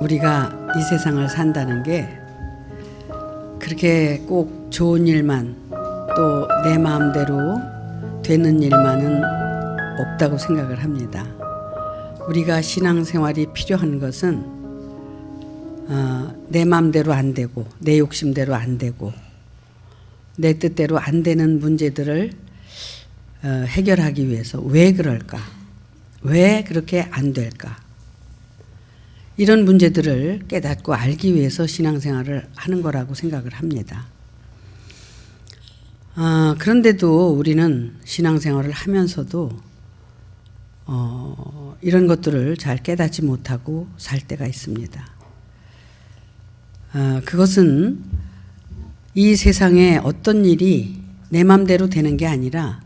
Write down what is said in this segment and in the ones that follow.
우리가 이 세상을 산다는 게 그렇게 꼭 좋은 일만 또 내 마음대로 되는 일만은 없다고 생각을 합니다. 우리가 신앙생활이 필요한 것은 내 마음대로 안 되고 내 욕심대로 안 되고 내 뜻대로 안 되는 문제들을 해결하기 위해서 왜 그럴까? 왜 그렇게 안 될까? 이런 문제들을 깨닫고 알기 위해서 신앙생활을 하는 거라고 생각을 합니다. 그런데도 우리는 신앙생활을 하면서도 이런 것들을 잘 깨닫지 못하고 살 때가 있습니다. 그것은 이 세상에 어떤 일이 내 맘대로 되는 게 아니라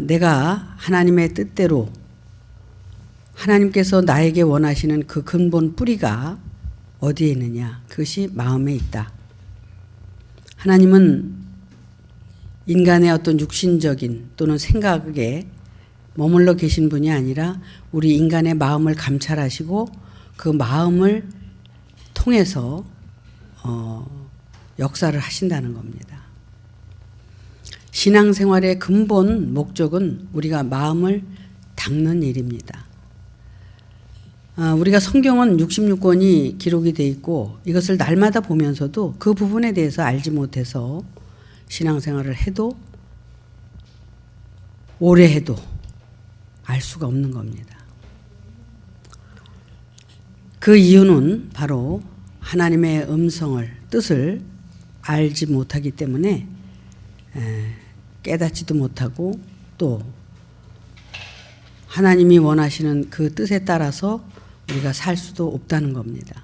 내가 하나님의 뜻대로 하나님께서 나에게 원하시는 그 근본 뿌리가 어디에 있느냐? 그것이 마음에 있다. 하나님은 인간의 어떤 육신적인 또는 생각에 머물러 계신 분이 아니라 우리 인간의 마음을 감찰하시고 그 마음을 통해서 역사를 하신다는 겁니다. 신앙생활의 근본 목적은 우리가 마음을 닦는 일입니다. 우리가 성경은 66권이 기록이 되어 있고 이것을 날마다 보면서도 그 부분에 대해서 알지 못해서 신앙생활을 해도 오래 해도 알 수가 없는 겁니다. 그 이유는 바로 하나님의 음성을, 뜻을 알지 못하기 때문에 깨닫지도 못하고 또 하나님이 원하시는 그 뜻에 따라서 우리가 살 수도 없다는 겁니다.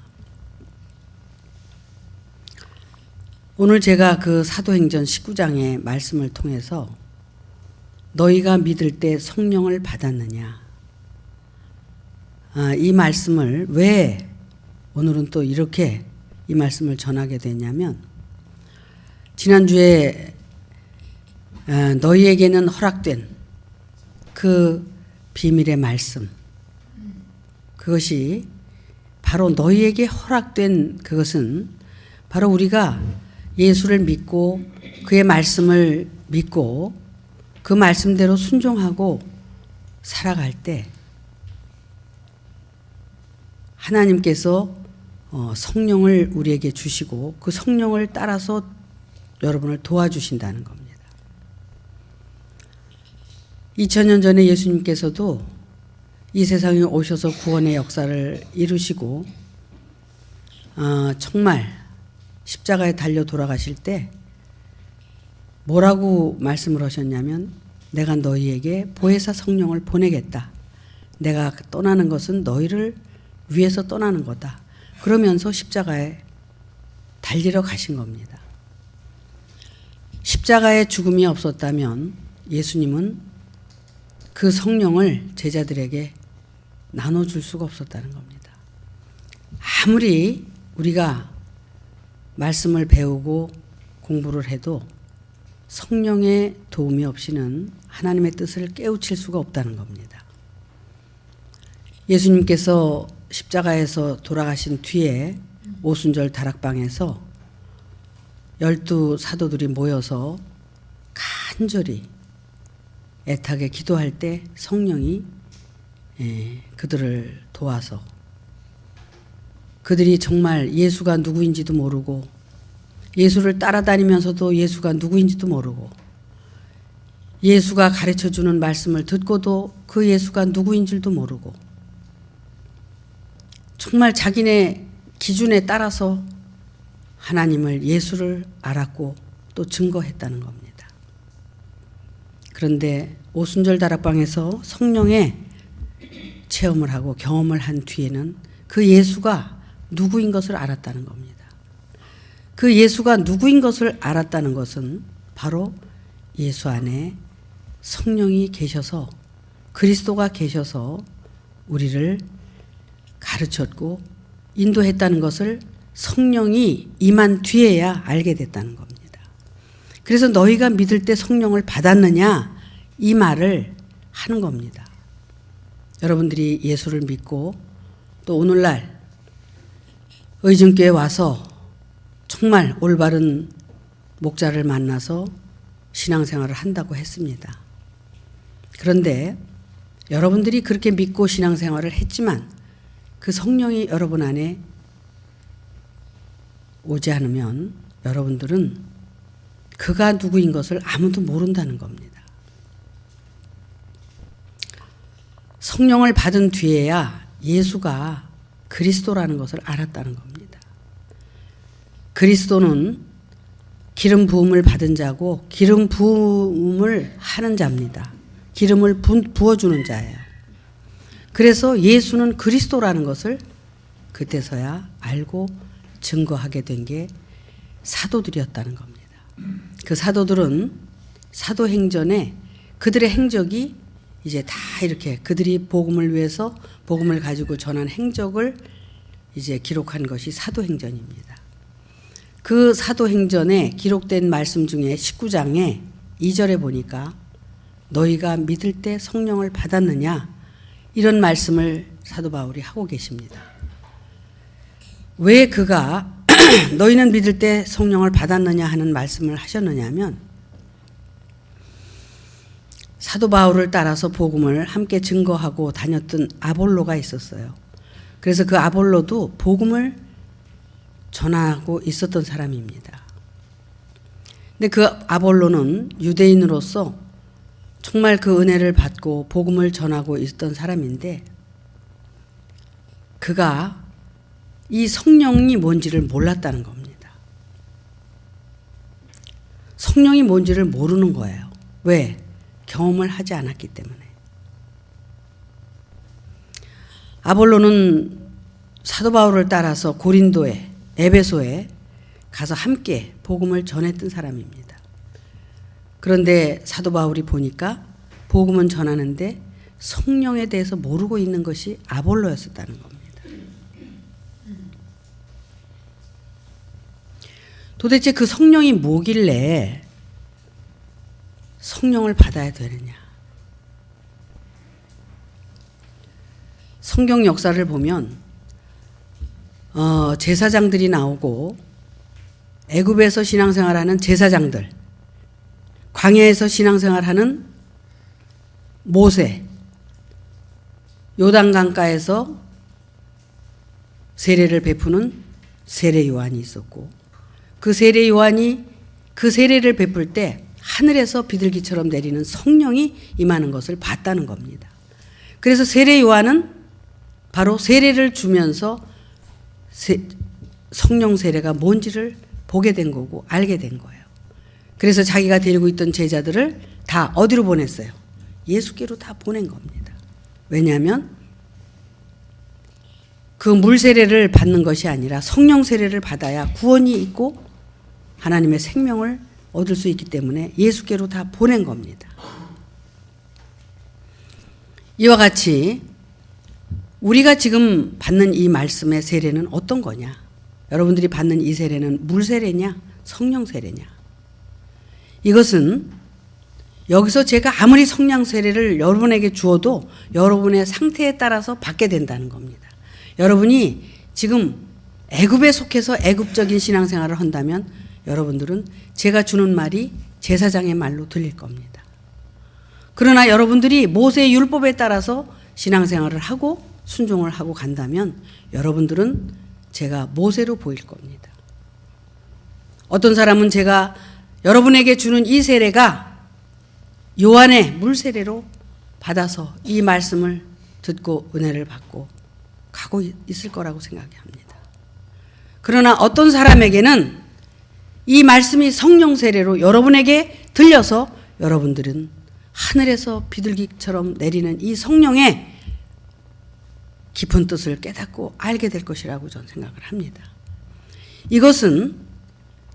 오늘 제가 그 사도행전 19장의 말씀을 통해서 너희가 믿을 때 성령을 받았느냐, 이 말씀을 왜 오늘은 또 이렇게 이 말씀을 전하게 됐냐면, 지난주에 너희에게는 허락된 그 비밀의 말씀, 그것이 바로 너희에게 허락된 그것은 바로 우리가 예수를 믿고 그의 말씀을 믿고 그 말씀대로 순종하고 살아갈 때 하나님께서 성령을 우리에게 주시고 그 성령을 따라서 여러분을 도와주신다는 겁니다. 2000년 전에 예수님께서도 이 세상에 오셔서 구원의 역사를 이루시고 정말 십자가에 달려 돌아가실 때 뭐라고 말씀을 하셨냐면, 내가 너희에게 보혜사 성령을 보내겠다. 내가 떠나는 것은 너희를 위해서 떠나는 거다. 그러면서 십자가에 달리러 가신 겁니다. 십자가의 죽음이 없었다면 예수님은 그 성령을 제자들에게 나눠줄 수가 없었다는 겁니다. 아무리 우리가 말씀을 배우고 공부를 해도 성령의 도움이 없이는 하나님의 뜻을 깨우칠 수가 없다는 겁니다. 예수님께서 십자가에서 돌아가신 뒤에 오순절 다락방에서 12 사도들이 모여서 간절히 애타게 기도할 때 성령이 그들을 도와서 그들이 정말 예수가 누구인지도 모르고 예수를 따라다니면서도 예수가 누구인지도 모르고 예수가 가르쳐주는 말씀을 듣고도 그 예수가 누구인 줄도 모르고 정말 자기네 기준에 따라서 하나님을, 예수를 알았고 또 증거했다는 겁니다. 그런데 오순절 다락방에서 성령의 체험을 하고 경험을 한 뒤에는 그 예수가 누구인 것을 알았다는 겁니다. 그 예수가 누구인 것을 알았다는 것은 바로 예수 안에 성령이 계셔서, 그리스도가 계셔서 우리를 가르쳤고 인도했다는 것을 성령이 임한 뒤에야 알게 됐다는 겁니다. 그래서 너희가 믿을 때 성령을 받았느냐, 이 말을 하는 겁니다. 여러분들이 예수를 믿고 또 오늘날 의증교에 와서 정말 올바른 목자를 만나서 신앙생활을 한다고 했습니다. 그런데 여러분들이 그렇게 믿고 신앙생활을 했지만 그 성령이 여러분 안에 오지 않으면 여러분들은 그가 누구인 것을 아무도 모른다는 겁니다. 성령을 받은 뒤에야 예수가 그리스도라는 것을 알았다는 겁니다. 그리스도는 기름 부음을 받은 자고 기름 부음을 하는 자입니다. 기름을 부어주는 자예요. 그래서 예수는 그리스도라는 것을 그때서야 알고 증거하게 된 게 사도들이었다는 겁니다. 그 사도들은 사도행전에 그들의 행적이 이제 다 이렇게 그들이 복음을 위해서 복음을 가지고 전한 행적을 이제 기록한 것이 사도행전입니다. 그 사도행전에 기록된 말씀 중에 19장에 2절에 보니까 너희가 믿을 때 성령을 받았느냐 이런 말씀을 사도 바울이 하고 계십니다. 왜 그가 너희는 믿을 때 성령을 받았느냐 하는 말씀을 하셨느냐 하면 사도 바울을 따라서 복음을 함께 증거하고 다녔던 아볼로가 있었어요. 그래서 그 아볼로도 복음을 전하고 있었던 사람입니다. 근데 그 아볼로는 유대인으로서 정말 그 은혜를 받고 복음을 전하고 있었던 사람인데 그가 이 성령이 뭔지를 몰랐다는 겁니다. 성령이 뭔지를 모르는 거예요. 왜? 경험을 하지 않았기 때문에. 아볼로는 사도 바울을 따라서 고린도에 에베소에 가서 함께 복음을 전했던 사람입니다. 그런데 사도 바울이 보니까 복음은 전하는데 성령에 대해서 모르고 있는 것이 아볼로였었다는 겁니다. 도대체 그 성령이 뭐길래 성령을 받아야 되느냐. 성경 역사를 보면 제사장들이 나오고 애굽에서 신앙생활하는 제사장들, 광야에서 신앙생활하는 모세, 요단강가에서 세례를 베푸는 세례 요한이 있었고 그 세례 요한이 그 세례를 베풀 때 하늘에서 비둘기처럼 내리는 성령이 임하는 것을 봤다는 겁니다. 그래서 세례 요한은 바로 세례를 주면서 성령 세례가 뭔지를 보게 된 거고 알게 된 거예요. 그래서 자기가 데리고 있던 제자들을 다 어디로 보냈어요? 예수께로 다 보낸 겁니다. 왜냐하면 그 물 세례를 받는 것이 아니라 성령 세례를 받아야 구원이 있고 하나님의 생명을 얻을 수 있기 때문에 예수께로 다 보낸 겁니다. 이와 같이 우리가 지금 받는 이 말씀의 세례는 어떤 거냐? 여러분들이 받는 이 세례는 물 세례냐? 성령 세례냐? 이것은 여기서 제가 아무리 성령 세례를 여러분에게 주어도 여러분의 상태에 따라서 받게 된다는 겁니다. 여러분이 지금 애굽에 속해서 애굽적인 신앙생활을 한다면 여러분들은 제가 주는 말이 제사장의 말로 들릴 겁니다. 그러나 여러분들이 모세의 율법에 따라서 신앙생활을 하고 순종을 하고 간다면 여러분들은 제가 모세로 보일 겁니다. 어떤 사람은 제가 여러분에게 주는 이 세례가 요한의 물 세례로 받아서 이 말씀을 듣고 은혜를 받고 가고 있을 거라고 생각합니다. 그러나 어떤 사람에게는 이 말씀이 성령 세례로 여러분에게 들려서 여러분들은 하늘에서 비둘기처럼 내리는 이 성령의 깊은 뜻을 깨닫고 알게 될 것이라고 저는 생각을 합니다. 이것은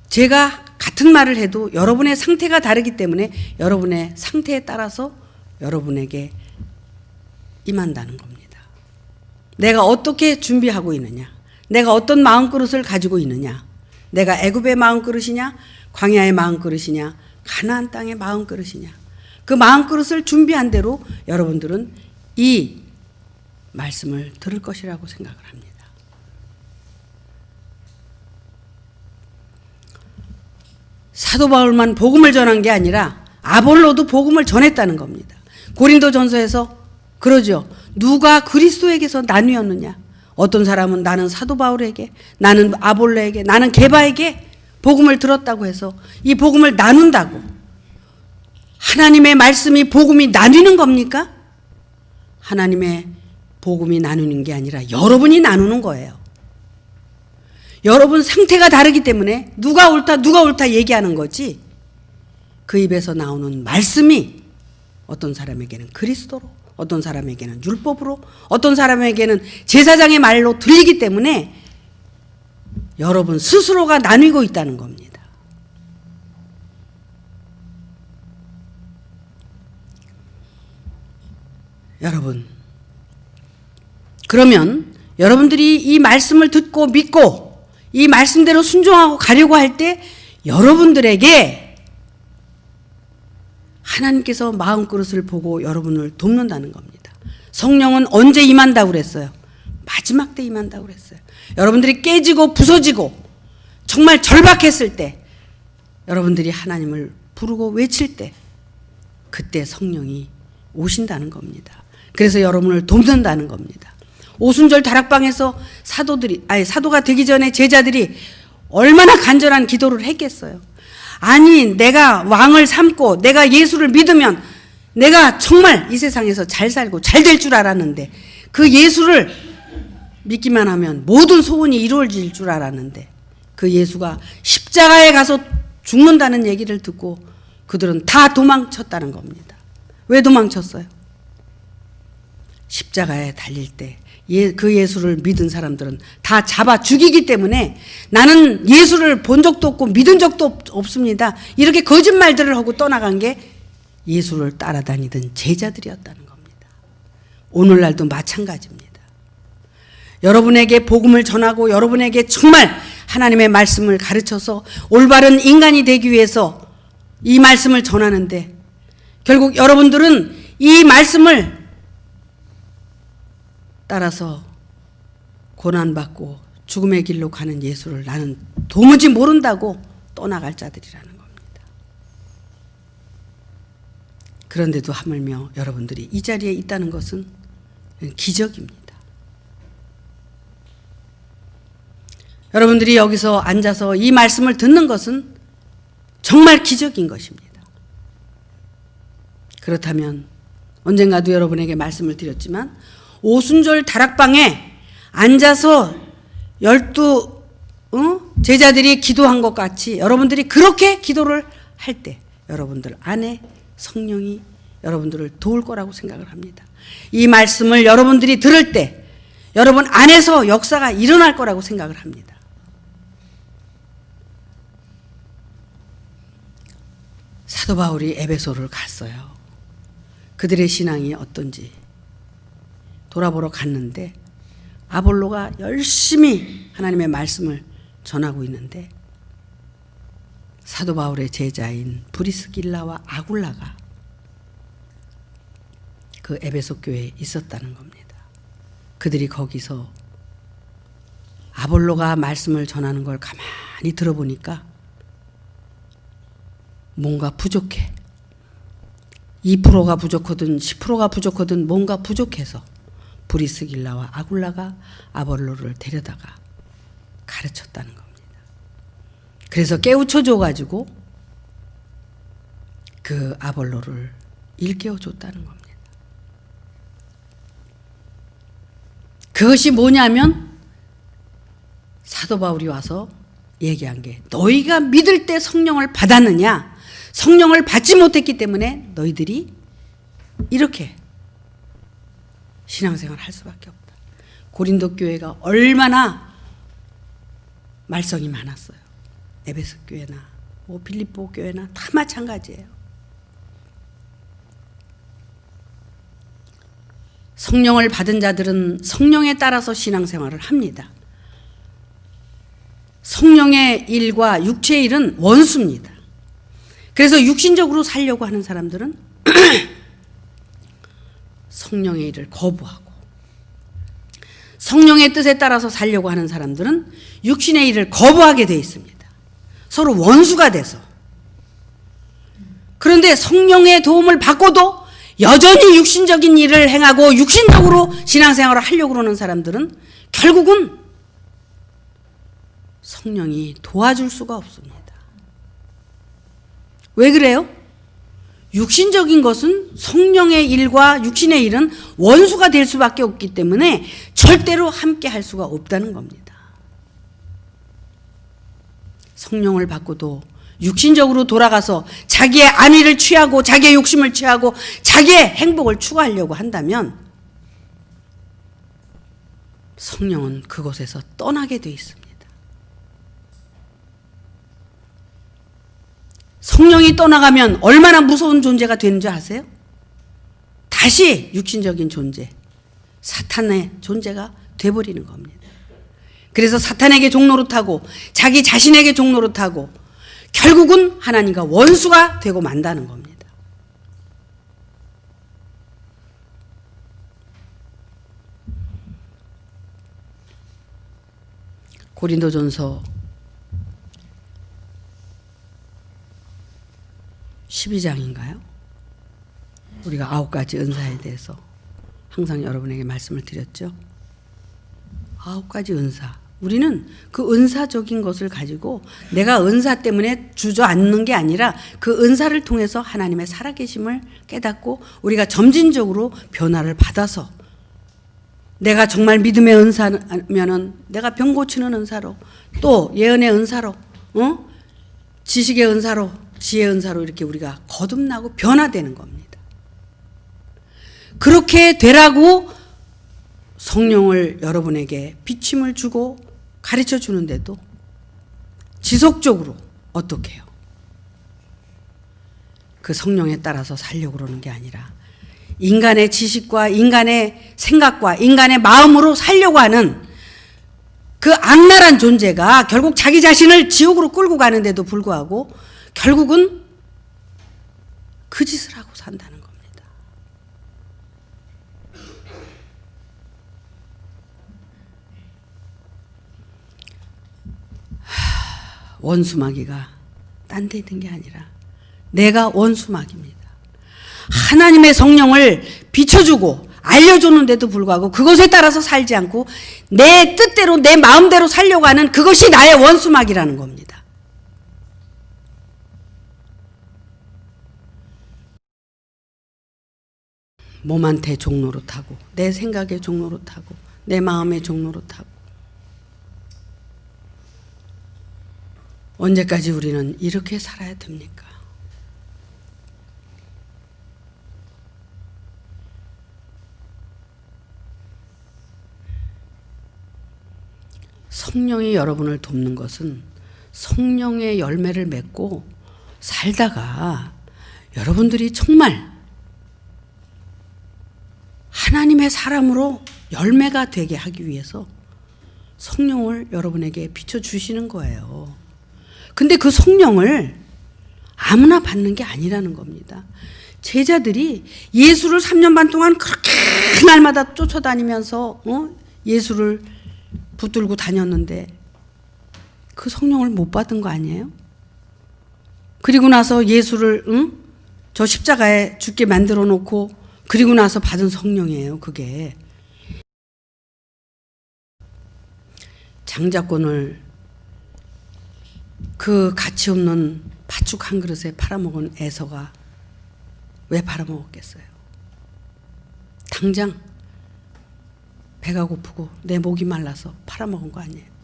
제가 같은 말을 해도 여러분의 상태가 다르기 때문에 여러분의 상태에 따라서 여러분에게 임한다는 겁니다. 내가 어떻게 준비하고 있느냐, 내가 어떤 마음그릇을 가지고 있느냐, 내가 애굽의 마음그릇이냐, 광야의 마음그릇이냐, 가나안 땅의 마음그릇이냐, 그 마음그릇을 준비한 대로 여러분들은 이 말씀을 들을 것이라고 생각을 합니다. 사도 바울만 복음을 전한 게 아니라 아볼로도 복음을 전했다는 겁니다. 고린도전서에서 그러죠. 누가 그리스도에게서 나뉘었느냐? 어떤 사람은 나는 사도 바울에게, 나는 아볼로에게, 나는 게바에게 복음을 들었다고 해서 이 복음을 나눈다고. 하나님의 말씀이 복음이 나뉘는 겁니까? 하나님의 복음이 나누는 게 아니라 여러분이 나누는 거예요. 여러분 상태가 다르기 때문에 누가 옳다 얘기하는 거지, 그 입에서 나오는 말씀이 어떤 사람에게는 그리스도로, 어떤 사람에게는 율법으로, 어떤 사람에게는 제사장의 말로 들리기 때문에 여러분 스스로가 나뉘고 있다는 겁니다. 여러분, 그러면 여러분들이 이 말씀을 듣고 믿고 이 말씀대로 순종하고 가려고 할 때 여러분들에게 하나님께서 마음그릇을 보고 여러분을 돕는다는 겁니다. 성령은 언제 임한다고 그랬어요? 마지막 때 임한다고 그랬어요. 여러분들이 깨지고 부서지고 정말 절박했을 때, 여러분들이 하나님을 부르고 외칠 때, 그때 성령이 오신다는 겁니다. 그래서 여러분을 돕는다는 겁니다. 오순절 다락방에서 사도가 되기 전에 제자들이 얼마나 간절한 기도를 했겠어요. 아니, 내가 왕을 삼고 내가 예수를 믿으면 내가 정말 이 세상에서 잘 살고 잘 될 줄 알았는데, 그 예수를 믿기만 하면 모든 소원이 이루어질 줄 알았는데, 그 예수가 십자가에 가서 죽는다는 얘기를 듣고 그들은 다 도망쳤다는 겁니다. 왜 도망쳤어요? 십자가에 달릴 때 그 예수를 믿은 사람들은 다 잡아 죽이기 때문에 나는 예수를 본 적도 없고 믿은 적도 없습니다, 이렇게 거짓말들을 하고 떠나간 게 예수를 따라다니던 제자들이었다는 겁니다. 오늘날도 마찬가지입니다. 여러분에게 복음을 전하고 여러분에게 정말 하나님의 말씀을 가르쳐서 올바른 인간이 되기 위해서 이 말씀을 전하는데, 결국 여러분들은 이 말씀을 따라서 고난받고 죽음의 길로 가는 예수를 나는 도무지 모른다고 떠나갈 자들이라는 겁니다. 그런데도 하물며 여러분들이 이 자리에 있다는 것은 기적입니다. 여러분들이 여기서 앉아서 이 말씀을 듣는 것은 정말 기적인 것입니다. 그렇다면 언젠가도 여러분에게 말씀을 드렸지만, 오순절 다락방에 앉아서 12 제자들이 기도한 것 같이 여러분들이 그렇게 기도를 할 때 여러분들 안에 성령이 여러분들을 도울 거라고 생각을 합니다. 이 말씀을 여러분들이 들을 때 여러분 안에서 역사가 일어날 거라고 생각을 합니다. 사도 바울이 에베소를 갔어요. 그들의 신앙이 어떤지 돌아보러 갔는데, 아볼로가 열심히 하나님의 말씀을 전하고 있는데 사도 바울의 제자인 브리스길라와 아굴라가 그 에베소 교회에 있었다는 겁니다. 그들이 거기서 아볼로가 말씀을 전하는 걸 가만히 들어보니까 뭔가 부족해. 2%가 부족하든 10%가 부족하든 뭔가 부족해서 브리스길라와 아굴라가 아볼로를 데려다가 가르쳤다는 겁니다. 그래서 깨우쳐 줘가지고 그 아볼로를 일깨워 줬다는 겁니다. 그것이 뭐냐면 사도 바울이 와서 얘기한 게, 너희가 믿을 때 성령을 받았느냐? 성령을 받지 못했기 때문에 너희들이 이렇게 신앙생활을 할 수밖에 없다. 고린도 교회가 얼마나 말썽이 많았어요. 에베소 교회나 빌립보 교회나 다 마찬가지예요. 성령을 받은 자들은 성령에 따라서 신앙생활을 합니다. 성령의 일과 육체의 일은 원수입니다. 그래서 육신적으로 살려고 하는 사람들은 성령의 일을 거부하고, 성령의 뜻에 따라서 살려고 하는 사람들은 육신의 일을 거부하게 되어 있습니다. 서로 원수가 돼서 그런데 성령의 도움을 받고도 여전히 육신적인 일을 행하고 육신적으로 신앙생활을 하려고 그러는 사람들은 결국은 성령이 도와줄 수가 없습니다. 왜 그래요? 육신적인 것은 성령의 일과 육신의 일은 원수가 될 수밖에 없기 때문에 절대로 함께 할 수가 없다는 겁니다. 성령을 받고도 육신적으로 돌아가서 자기의 안위를 취하고 자기의 욕심을 취하고 자기의 행복을 추구하려고 한다면 성령은 그곳에서 떠나게 돼 있습니다. 성령이 떠나가면 얼마나 무서운 존재가 되는 줄 아세요? 다시 육신적인 존재, 사탄의 존재가 돼버리는 겁니다. 그래서 사탄에게 종노릇하고 자기 자신에게 종노릇하고 결국은 하나님과 원수가 되고 만다는 겁니다. 고린도전서 12장인가요? 우리가 9가지 은사에 대해서 항상 여러분에게 말씀을 드렸죠. 9가지 은사. 우리는 그 은사적인 것을 가지고 내가 은사 때문에 주저앉는 게 아니라 그 은사를 통해서 하나님의 살아계심을 깨닫고 우리가 점진적으로 변화를 받아서 내가 정말 믿음의 은사면은 내가 병 고치는 은사로 또 예언의 은사로 지식의 은사로 지혜의 은사로 이렇게 우리가 거듭나고 변화되는 겁니다. 그렇게 되라고 성령을 여러분에게 비침을 주고 가르쳐 주는데도 지속적으로 어떻게 해요? 그 성령에 따라서 살려고 그러는 게 아니라 인간의 지식과 인간의 생각과 인간의 마음으로 살려고 하는 그 악랄한 존재가 결국 자기 자신을 지옥으로 끌고 가는데도 불구하고 결국은 그 짓을 하고 산다는 겁니다. 원수마귀가 딴 데 있는 게 아니라 내가 원수마귀입니다. 하나님의 성령을 비춰주고 알려줬는데도 불구하고 그것에 따라서 살지 않고 내 뜻대로 내 마음대로 살려고 하는 그것이 나의 원수마귀라는 겁니다. 몸한테 종노릇하고 내 생각에 종노릇하고 내 마음에 종노릇하고 언제까지 우리는 이렇게 살아야 됩니까? 성령이 여러분을 돕는 것은 성령의 열매를 맺고 살다가 여러분들이 정말 하나님의 사람으로 열매가 되게 하기 위해서 성령을 여러분에게 비춰주시는 거예요. 근데 그 성령을 아무나 받는 게 아니라는 겁니다. 제자들이 예수를 3년 반 동안 그렇게 날마다 쫓아다니면서 예수를 붙들고 다녔는데 그 성령을 못 받은 거 아니에요? 그리고 나서 예수를 저 십자가에 죽게 만들어 놓고 그리고 나서 받은 성령이에요. 그게 장자권을 그 가치 없는 팥죽 한 그릇에 팔아먹은 에서가 왜 팔아먹었겠어요? 당장 배가 고프고 내 목이 말라서 팔아먹은 거 아니에요?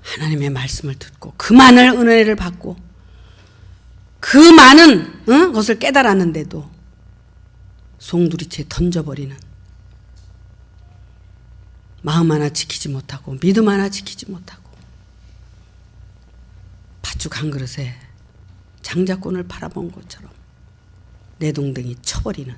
하나님의 말씀을 듣고 그 많은 은혜를 받고 그 많은 것을 깨달았는데도 송두리째 던져버리는 마음 하나 지키지 못하고 믿음 하나 지키지 못하고 팥죽 한 그릇에 장자권을 팔아먹은 것처럼 내동댕이 쳐버리는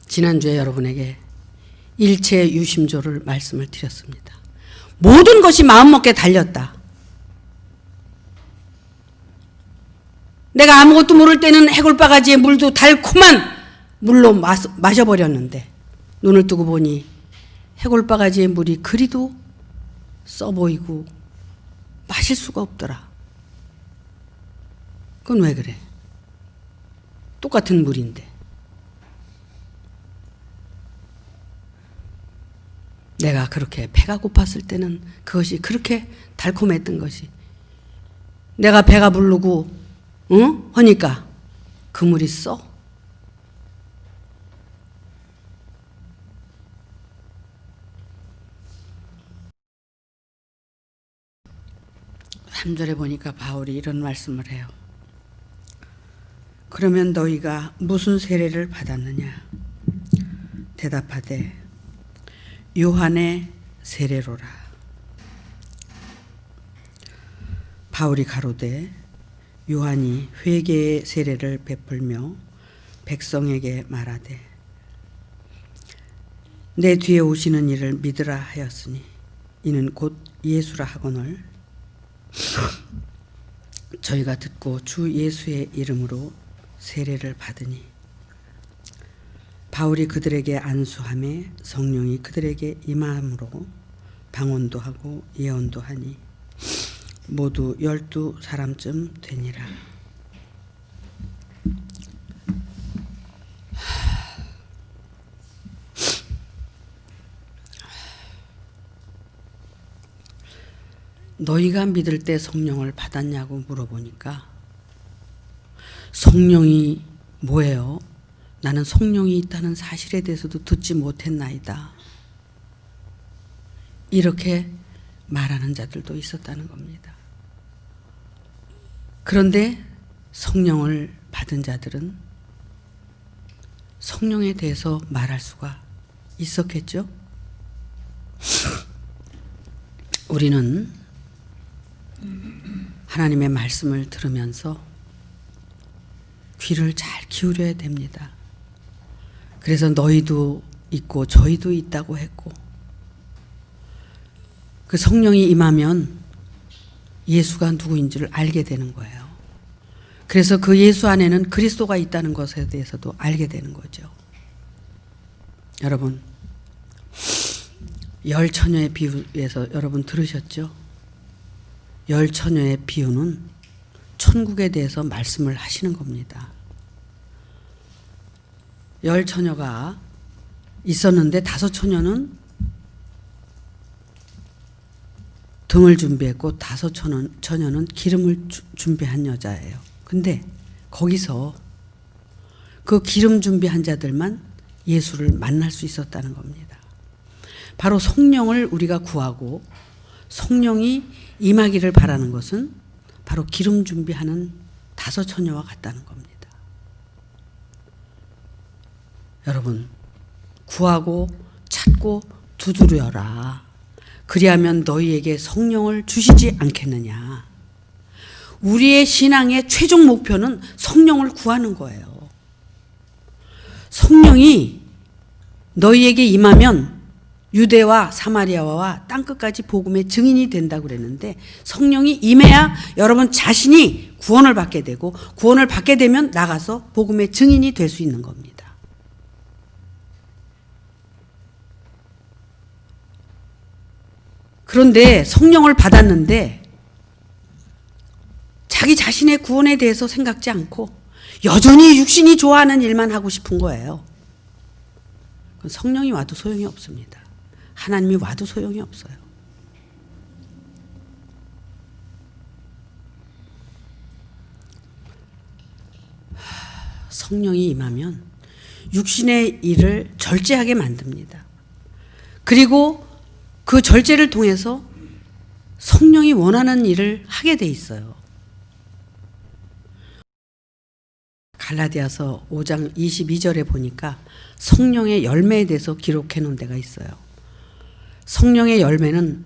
지난주에 여러분에게 일체 유심조를 말씀을 드렸습니다. 모든 것이 마음먹기에 달렸다. 내가 아무것도 모를 때는 해골바가지의 물도 달콤한 물로 마셔버렸는데 눈을 뜨고 보니 해골바가지의 물이 그리도 써 보이고 마실 수가 없더라. 그건 왜 그래? 똑같은 물인데. 내가 그렇게 배가 고팠을 때는 그것이 그렇게 달콤했던 것이 내가 배가 부르고 하니까 그 물이 써. 3절에 보니까 바울이 이런 말씀을 해요. 그러면 너희가 무슨 세례를 받았느냐? 대답하되 요한의 세례로라. 바울이 가로되 요한이 회개의 세례를 베풀며 백성에게 말하되 내 뒤에 오시는 이를 믿으라 하였으니 이는 곧 예수라 하거늘 저희가 듣고 주 예수의 이름으로 세례를 받으니 바울이 그들에게 안수하매 성령이 그들에게 임함으로 방언도 하고 예언도 하니 모두 12사람쯤 되니라. 너희가 믿을 때 성령을 받았냐고 물어보니까 성령이 뭐예요? 나는 성령이 있다는 사실에 대해서도 듣지 못했나이다. 이렇게 말하는 자들도 있었다는 겁니다. 그런데 성령을 받은 자들은 성령에 대해서 말할 수가 있었겠죠? 우리는 하나님의 말씀을 들으면서 귀를 잘 기울여야 됩니다. 그래서 너희도 있고 저희도 있다고 했고 그 성령이 임하면 예수가 누구인지를 알게 되는 거예요. 그래서 그 예수 안에는 그리스도가 있다는 것에 대해서도 알게 되는 거죠. 여러분, 열 처녀의 비유에서 여러분 들으셨죠? 열 처녀의 비유는 천국에 대해서 말씀을 하시는 겁니다. 열 처녀가 있었는데 다섯 처녀는 등을 준비했고 다섯 처녀는 기름을 준비한 여자예요. 근데 거기서 그 기름 준비한 자들만 예수를 만날 수 있었다는 겁니다. 바로 성령을 우리가 구하고 성령이 임하기를 바라는 것은 바로 기름 준비하는 다섯 처녀와 같다는 겁니다. 여러분, 구하고 찾고 두드려라. 그리하면 너희에게 성령을 주시지 않겠느냐. 우리의 신앙의 최종 목표는 성령을 구하는 거예요. 성령이 너희에게 임하면 유대와 사마리아와 땅끝까지 복음의 증인이 된다고 그랬는데 성령이 임해야 여러분 자신이 구원을 받게 되고 구원을 받게 되면 나가서 복음의 증인이 될 수 있는 겁니다. 그런데 성령을 받았는데 자기 자신의 구원에 대해서 생각지 않고 여전히 육신이 좋아하는 일만 하고 싶은 거예요. 성령이 와도 소용이 없습니다. 하나님이 와도 소용이 없어요. 성령이 임하면 육신의 일을 절제하게 만듭니다. 그리고 그 절제를 통해서 성령이 원하는 일을 하게 돼 있어요. 갈라디아서 5장 22절에 보니까 성령의 열매에 대해서 기록해 놓은 데가 있어요. 성령의 열매는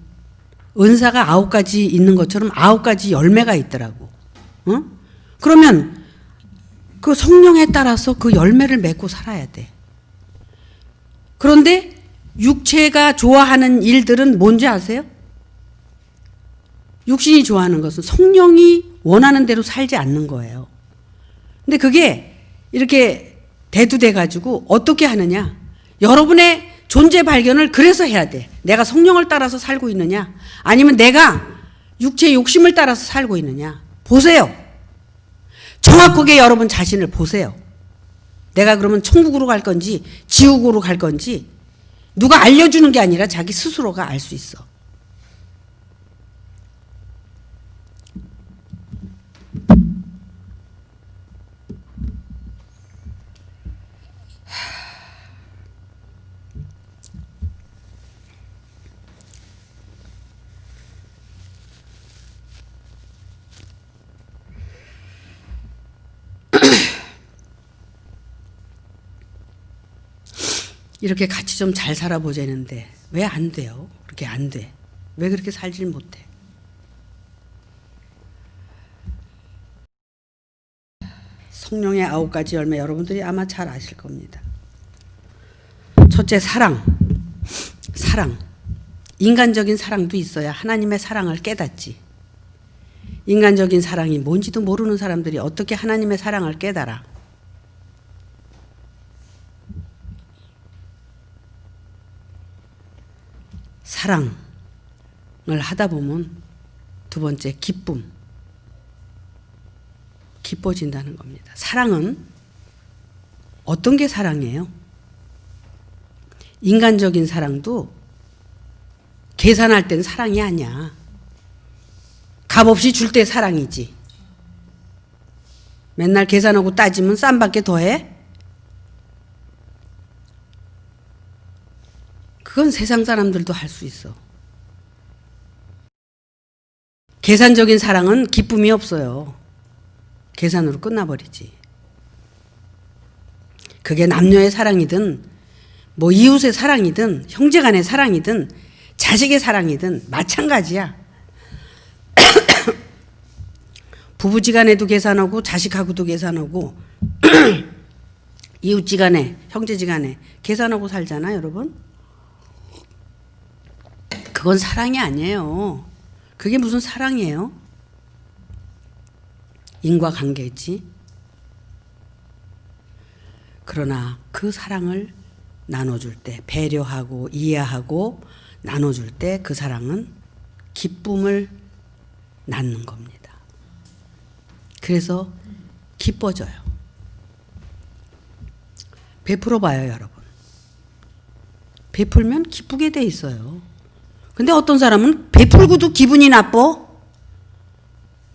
은사가 9가지 있는 것처럼 9가지 열매가 있더라고. 그러면 그 성령에 따라서 그 열매를 맺고 살아야 돼. 그런데 육체가 좋아하는 일들은 뭔지 아세요? 육신이 좋아하는 것은 성령이 원하는 대로 살지 않는 거예요. 근데 그게 이렇게 대두돼 가지고 어떻게 하느냐? 여러분의 존재 발견을 그래서 해야 돼. 내가 성령을 따라서 살고 있느냐? 아니면 내가 육체의 욕심을 따라서 살고 있느냐? 보세요. 정확하게 여러분 자신을 보세요. 내가 그러면 천국으로 갈 건지 지옥으로 갈 건지 누가 알려주는 게 아니라 자기 스스로가 알 수 있어. 이렇게 같이 좀 잘 살아보자는데 왜 안 돼요? 그렇게 안 돼. 왜 그렇게 살질 못해? 성령의 9가지 열매 여러분들이 아마 잘 아실 겁니다. 첫째, 사랑. 사랑. 인간적인 사랑도 있어야 하나님의 사랑을 깨닫지. 인간적인 사랑이 뭔지도 모르는 사람들이 어떻게 하나님의 사랑을 깨달아? 사랑을 하다 보면 두 번째, 기쁨. 기뻐진다는 겁니다. 사랑은 어떤 게 사랑이에요? 인간적인 사랑도 계산할 땐 사랑이 아니야. 값없이 줄 때 사랑이지. 맨날 계산하고 따지면 쌈밖에 더해? 그건 세상 사람들도 할 수 있어. 계산적인 사랑은 기쁨이 없어요. 계산으로 끝나버리지. 그게 남녀의 사랑이든 뭐 이웃의 사랑이든 형제간의 사랑이든 자식의 사랑이든 마찬가지야. 부부지간에도 계산하고 자식하고도 계산하고 이웃지간에 형제지간에 계산하고 살잖아, 여러분. 그건 사랑이 아니에요. 그게 무슨 사랑이에요? 인과관계지. 그러나 그 사랑을 나눠줄 때, 배려하고 이해하고 나눠줄 때 그 사랑은 기쁨을 낳는 겁니다. 그래서 기뻐져요. 베풀어 봐요, 여러분. 베풀면 기쁘게 돼 있어요. 근데 어떤 사람은 베풀고도 기분이 나빠?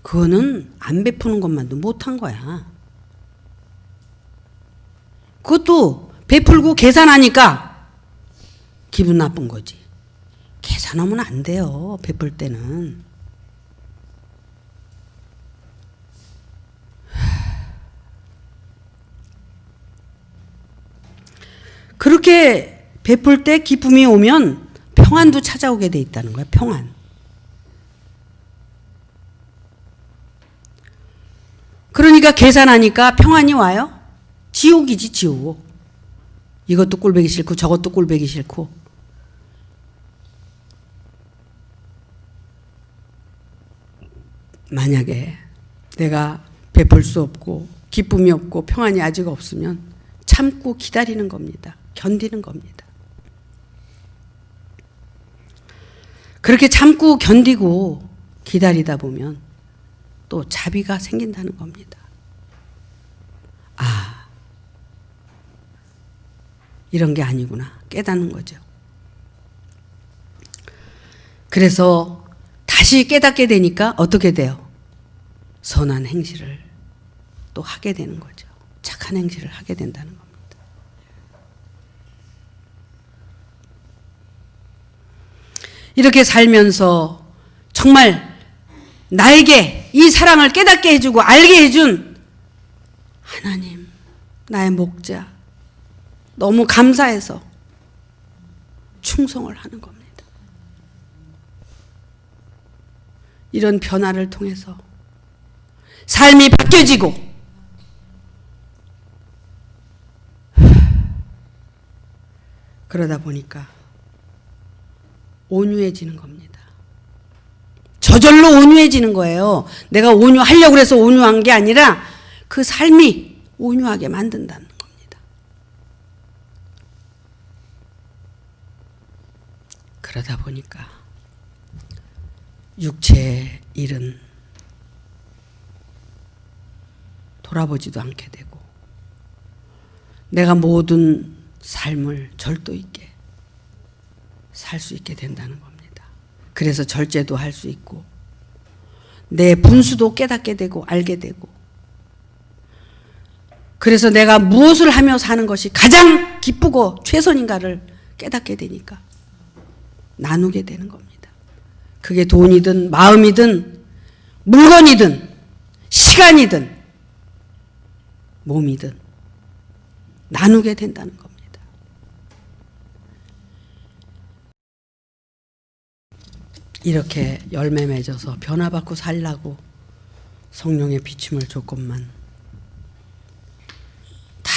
그거는 안 베푸는 것만도 못한 거야. 그것도 베풀고 계산하니까 기분 나쁜 거지. 계산하면 안 돼요, 베풀 때는. 그렇게 베풀 때 기쁨이 오면 평안도 찾아오게 돼 있다는 거야, 평안. 그러니까 계산하니까 평안이 와요? 지옥이지, 지옥. 이것도 꼴보기 싫고 저것도 꼴보기 싫고. 만약에 내가 베풀 수 없고 기쁨이 없고 평안이 아직 없으면 참고 기다리는 겁니다. 견디는 겁니다. 그렇게 참고 견디고 기다리다 보면 또 자비가 생긴다는 겁니다. 아, 이런 게 아니구나 깨닫는 거죠. 그래서 다시 깨닫게 되니까 어떻게 돼요? 선한 행실을 또 하게 되는 거죠. 착한 행실을 하게 된다는 겁니다. 이렇게 살면서 정말 나에게 이 사랑을 깨닫게 해주고 알게 해준 하나님, 나의 목자, 너무 감사해서 충성을 하는 겁니다. 이런 변화를 통해서 삶이 바뀌어지고 그러다 보니까 온유해지는 겁니다. 저절로 온유해지는 거예요. 내가 온유하려고 해서 온유한 게 아니라 그 삶이 온유하게 만든다는 겁니다. 그러다 보니까 육체의 일은 돌아보지도 않게 되고 내가 모든 삶을 절도 있게 살 수 있게 된다는 겁니다. 그래서 절제도 할 수 있고 내 분수도 깨닫게 되고 알게 되고 그래서 내가 무엇을 하며 사는 것이 가장 기쁘고 최선인가를 깨닫게 되니까 나누게 되는 겁니다. 그게 돈이든 마음이든 물건이든 시간이든 몸이든 나누게 된다는 겁니다. 이렇게 열매 맺어서 변화받고 살라고 성령의 비침을 조금만 다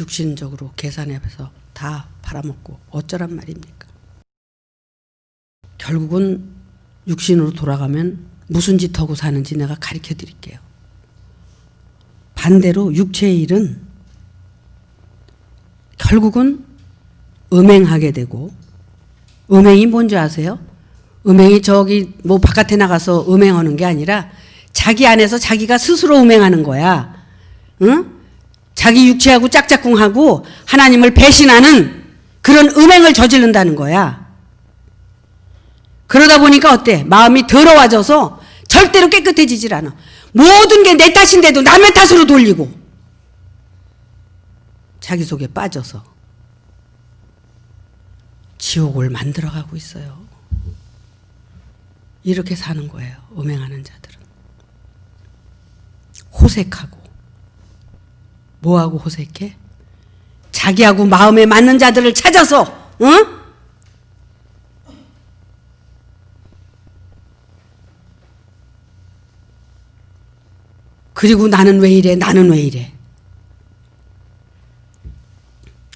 육신적으로 계산해서 다 팔아먹고 어쩌란 말입니까? 결국은 육신으로 돌아가면 무슨 짓 하고 사는지 내가 가르쳐 드릴게요. 반대로 육체의 일은 결국은 음행하게 되고, 음행이 뭔지 아세요? 음행이 저기 뭐 바깥에 나가서 음행하는 게 아니라 자기 안에서 자기가 스스로 음행하는 거야. 응? 자기 육체하고 짝짝꿍하고 하나님을 배신하는 그런 음행을 저지른다는 거야. 그러다 보니까 어때? 마음이 더러워져서 절대로 깨끗해지질 않아. 모든 게 내 탓인데도 남의 탓으로 돌리고 자기 속에 빠져서 지옥을 만들어가고 있어요. 이렇게 사는 거예요. 음행하는 자들은. 호색하고. 뭐하고 호색해? 자기하고 마음에 맞는 자들을 찾아서 응? 그리고 나는 왜 이래? 나는 왜 이래?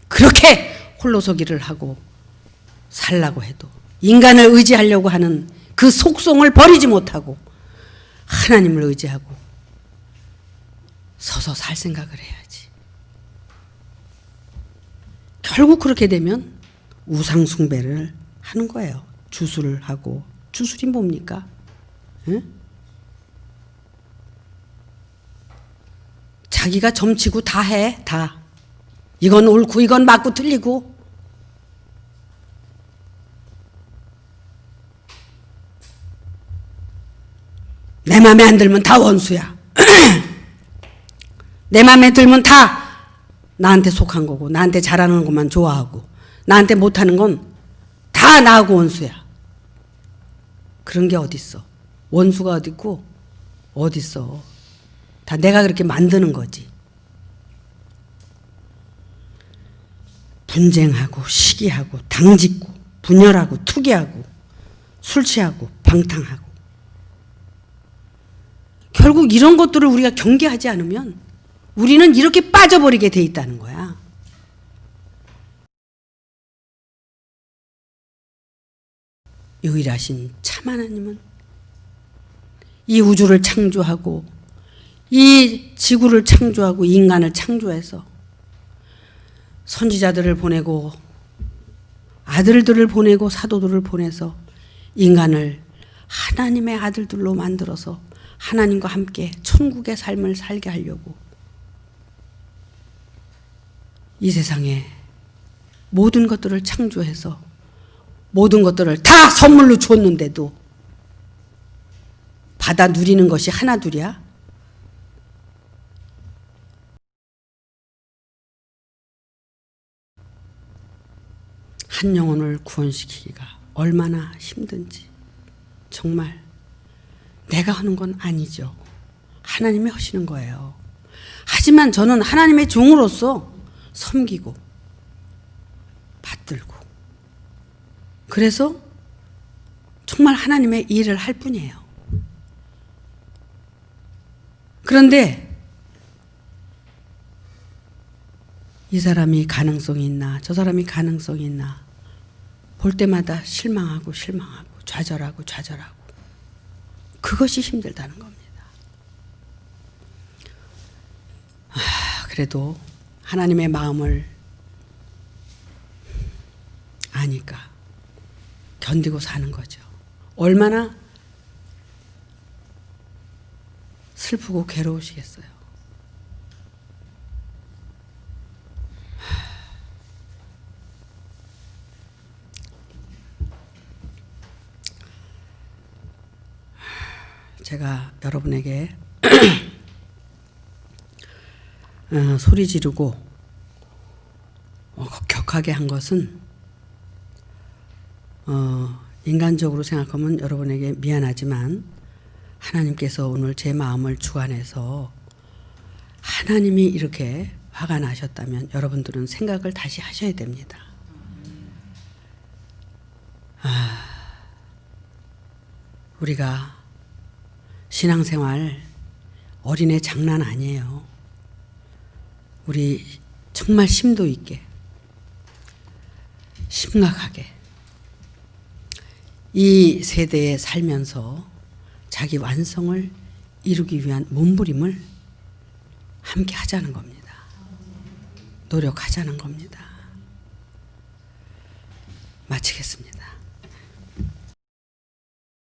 그렇게 홀로서기를 하고 살라고 해도 인간을 의지하려고 하는 그 속성을 버리지 못하고 하나님을 의지하고 서서 살 생각을 해야지. 결국 그렇게 되면 우상숭배를 하는 거예요. 주술을 하고. 주술이 뭡니까? 응? 자기가 점치고 다 해. 다. 이건 옳고 이건 맞고 틀리고. 내 맘에 안 들면 다 원수야. 내 맘에 들면 다 나한테 속한 거고 나한테 잘하는 것만 좋아하고 나한테 못하는 건 다 나하고 원수야. 그런 게 어딨어. 원수가 어딨고 어딨어. 다 내가 그렇게 만드는 거지. 분쟁하고 시기하고 당짓고 분열하고 투기하고 술 취하고 방탕하고 결국 이런 것들을 우리가 경계하지 않으면 우리는 이렇게 빠져버리게 돼 있다는 거야. 유일하신 참 하나님은 이 우주를 창조하고 이 지구를 창조하고 인간을 창조해서 선지자들을 보내고 아들들을 보내고 사도들을 보내서 인간을 하나님의 아들들로 만들어서 하나님과 함께 천국의 삶을 살게 하려고 이 세상에 모든 것들을 창조해서 모든 것들을 다 선물로 줬는데도 받아 누리는 것이 하나둘이야? 한 영혼을 구원시키기가 얼마나 힘든지 정말 내가 하는 건 아니죠. 하나님이 하시는 거예요. 하지만 저는 하나님의 종으로서 섬기고 받들고 그래서 정말 하나님의 일을 할 뿐이에요. 그런데 이 사람이 가능성이 있나 저 사람이 가능성이 있나 볼 때마다 실망하고 실망하고 좌절하고 좌절하고 그것이 힘들다는 겁니다. 그래도 하나님의 마음을 아니까 견디고 사는 거죠. 얼마나 슬프고 괴로우시겠어요. 제가 여러분에게 소리 지르고 격하게 한 것은 인간적으로 생각하면 여러분에게 미안하지만 하나님께서 오늘 제 마음을 주관해서 하나님이 이렇게 화가 나셨다면 여러분들은 생각을 다시 하셔야 됩니다. 우리가 신앙생활 어린애 장난 아니에요. 우리 정말 심도 있게 심각하게 이 세대에 살면서 자기 완성을 이루기 위한 몸부림을 함께 하자는 겁니다. 노력하자는 겁니다. 마치겠습니다.